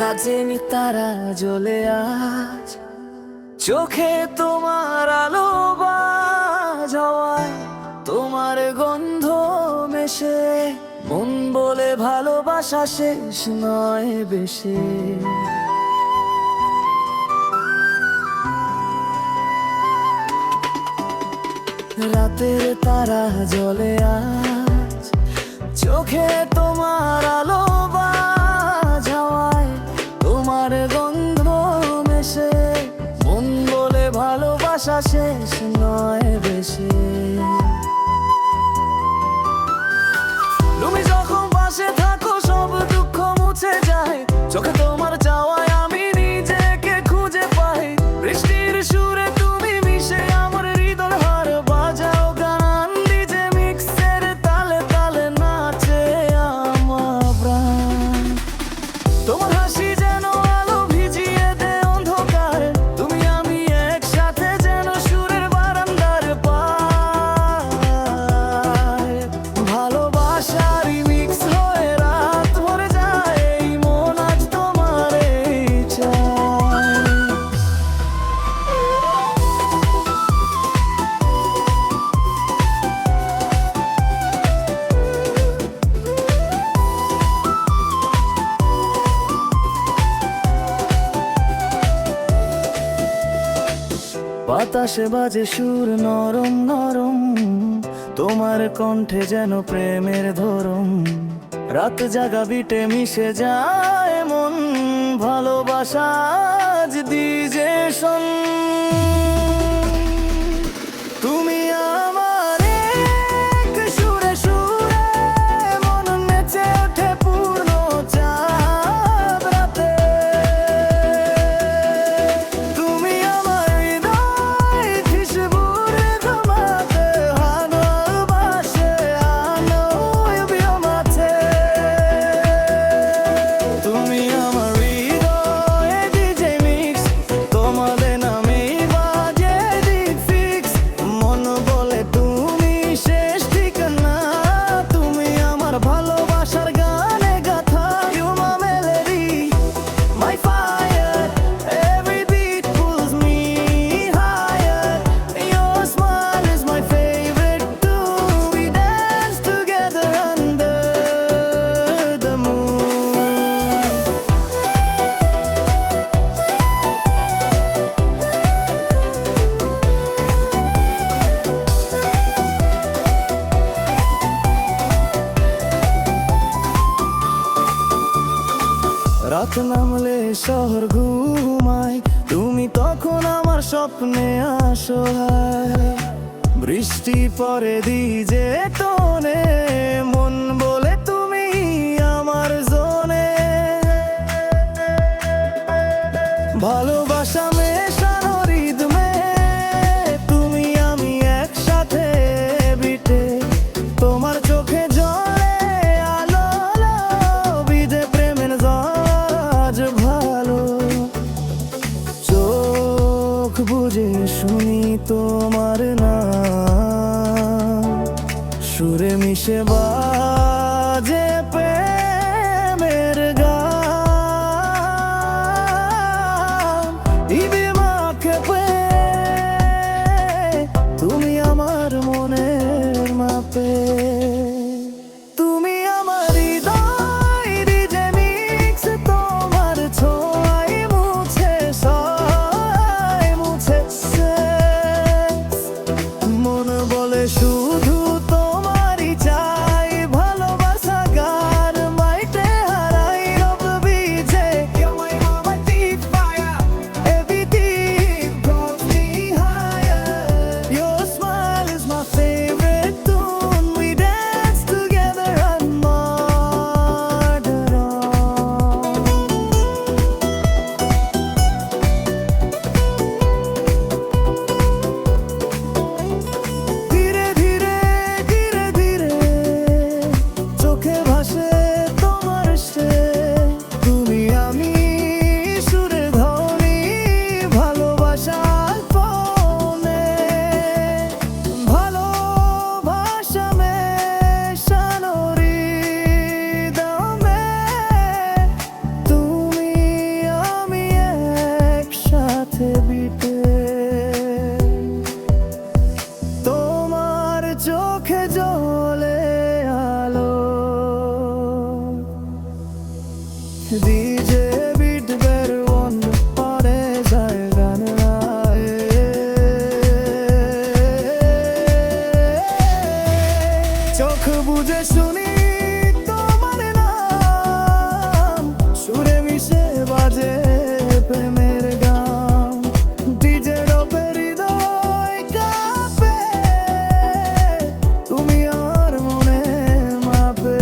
রাজেনি তারা জ্বলে আজ, চোখে তোমার আলো বাজ, হওয়ায় তোমার গন্ধ মেশে, মন বলে ভালোবাসা শেষ নয় বেশি। রাতের তারা জ্বলে আজ, চোখে তোমার আলো বাজ, হওয়ায় তোমার গন্ধ মেশে, মন বলে ভালোবাসা শেষ নয় বেশি। তুমি যখন পাশে থাকো সব দুঃখ মুছে যায়, চোখে তোমার চাওয়ায় আমি নিজেকে খুঁজে পাই। বৃষ্টির সুরে তুমি মিশে আমার হৃদয় হার বাজাও গান, ডিজে মিক্সের তালে তালে নাচে আমার প্রাণ। তোমার হাসি যেন আলো ভিজিয়ে দে অন্ধকার, তুমি আমি একসাথে যেন সুরের বারান্দার পার। ভালোবাসার মিক্স হয়ে রাত ভরে যায়, এই মন আজ তোমারে চায়। বাতাসে বাজে সুর নরম নরম, তোমার কণ্ঠে যেন প্রেমের ধরম। রাত জাগা বিটে মিশে যায় মন, ভালোবাসা আজ ডিজে শোন। তুমি আমার এক সুরে সুরে মন নেচে ওঠে পূর্ণ চাঁদ রাতে। তুমি আমার হৃদয় খুশবুরে ঘুমাতে, ভালোবাসে আনয় মাঝে। তুমি আমার হৃদয়ে ডিজে মিক্স, তোমাদের নামেই বাজে ডিপ ফিক্স। মন বলে তুমি শেষ ঠিকানা, তুমি আমার ভালোবাসার গানে গাথা। You my melody, my fire, every beat pulls me higher. Your smile is my favorite too, we dance together under the moon. রাত নামলে শহর ঘুমায়, তুমি তখন আমার স্বপ্নে আসো। বৃষ্টি পরে ডিজে টোনে, মন বলে তুমি আমার জোনে। ভালোবাসা মেশানো রিদমে, তুমি আমি একসাথে বিটে। তোমার চোখে জলে আলো বিদে প্রেমের জাজ ভালো। চোখ বুঝে শুনি তোমার নাম, সুরে মিশে বাজে প্রেমের গান। ইবে মাখে তুমি আমার মনের মাপে। তুমি আমার হৃদয় ডিজে মিক্স, তোমার ছোঁয়ায় মুছে সয় মুছে শেষ। মন বলে শুধু তোমারই চাই, বুঝে শুনি তোমার নাম, সুরে মিশে বাজে প্রেমের গান। ডিজের ওপর হৃদয় কাঁপে, তুমি আর মনে মাপে।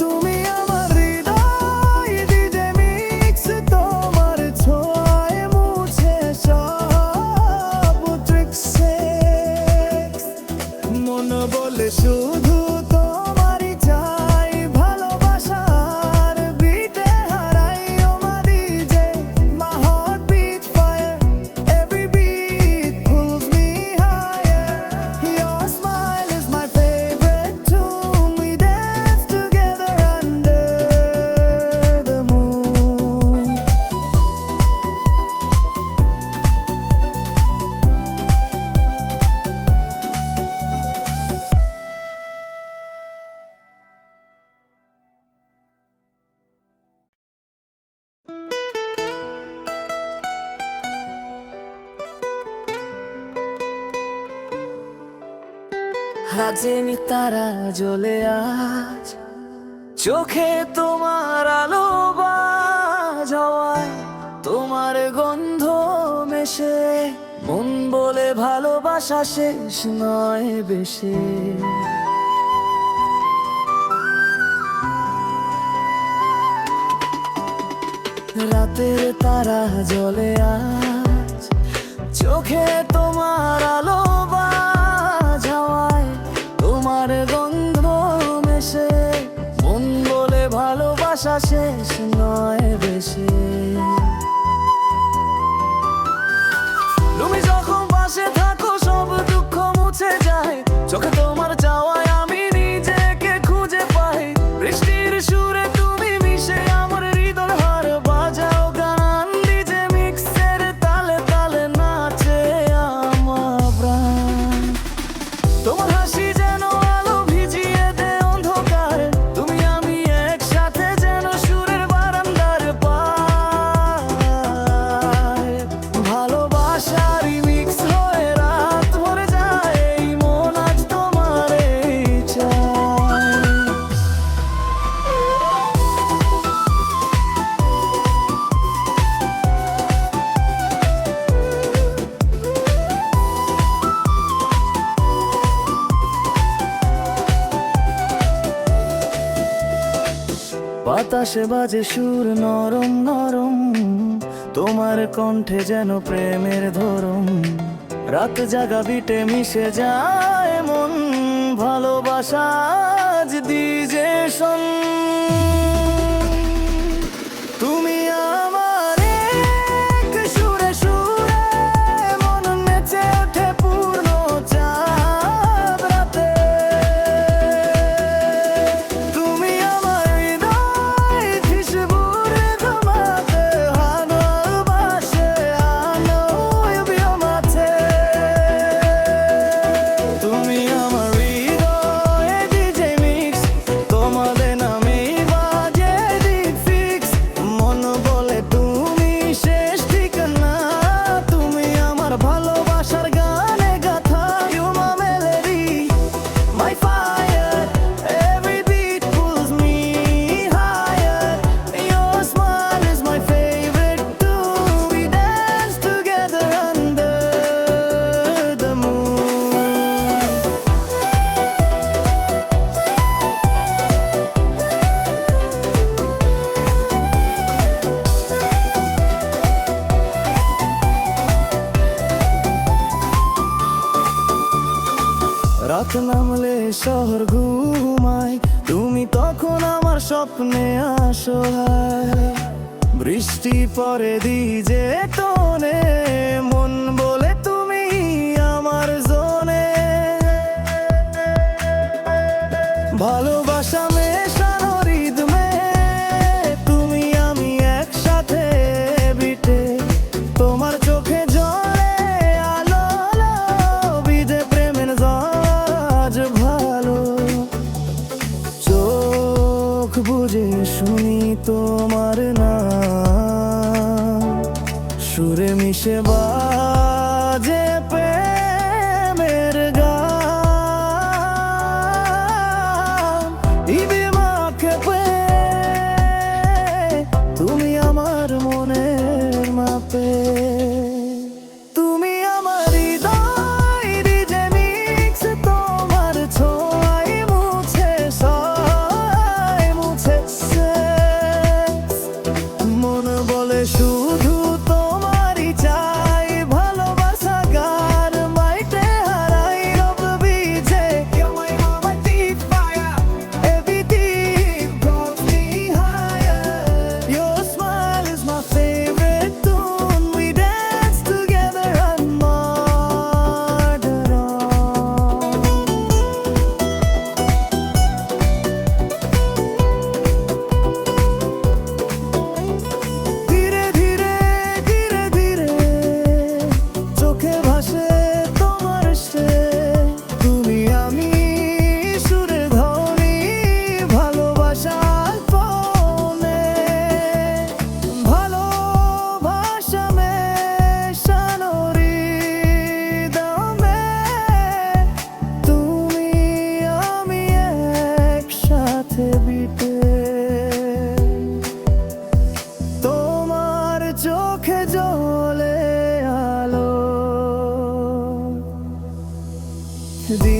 তুমি আমার হৃদয় ডিজে মিক্স, তোমার ছোঁয়ায় মুছে সব ট্রিক্সে। মন বলে শুধু তোমারই চাই, ভালোবাসার বিটে হারাই ও মারি যে। My heart beats fire, every beat pulls me higher. Your smile is my favorite tune, we dance together under the moon. হাজেনি তারা জ্বলে আজ, চোখে তোমার আলো বাজ, হওয়ায় তোমার গন্ধ মেশে। মন বলে ভালোবাসা শেষ নয় বেশি। রাতের তারা জ্বলে আজ, চোখে তোমার আলো বাজ, হওয়ায় তোমার গন্ধ মেশে। মন বলে ভালোবাসা শেষ নয় বেশি। তুমি যখন পাশে থাকো সব দুঃখ মুছে যায়, চোখে তোমার চাওয়ায় আমি নিজেকে খুঁজে পাই। বৃষ্টির সুরে তুমি মিশে আমার হৃদয় হার বাজাও গান। ডিজে মিক্সের তালে তালে নাচে আমার প্রাণ। তোমার হাসি যেন আলো ভিজিয়ে দে অন্ধকার, তুমি আমি একসাথে যেন সুরের বারান্দার পার। ভালোবাসার মিক্স হয়ে রাত ভরে যায়, এই মন আজ তোমারই চায়। বাতাসে বাজে সুর নরম নরম, তোমার কণ্ঠে যেন প্রেমের ধরম। রাত জাগা বিটে মিশে যায় মন, ভালোবাসা আজ ডিজে শোন। তুমি আমার এক সুরে সুরে মন নেচে ওঠে পূর্ণ চাঁদ রাতে। তুমি আমার হৃদয় খুশবুর ঘুমাতে, ভালোবাসে আনো মাঝে। তুমি আমার হৃদয় ডিজে মিক্স, তোমাদের নামেই বাজে ডিপ ফিক্স। মন বলে তুমি শেষ ঠিকানা, তুমি আমার ভালোবাসার গানে গাথা। You my melody, my fire, every beat pulls me higher. Your smile is my favorite too, we dance together under the moon. রাত নামলে শহর ঘুমায়, তুমি তখন আমার স্বপ্নে আসো। বৃষ্টি পরে ডিজে টোনে, মন বলে তুমি আমার জোনে। ভালোবাসা মেশানো রিদমে, তুমি আমি একসাথে বিটে। তোমার চোখে জলে আলো আলো, বিধে প্রেমের জাজ ভালো। চোখ বুঝে শুনি তোমার নাম, সুরে মিশে বাজে প্রেমের গান। দিন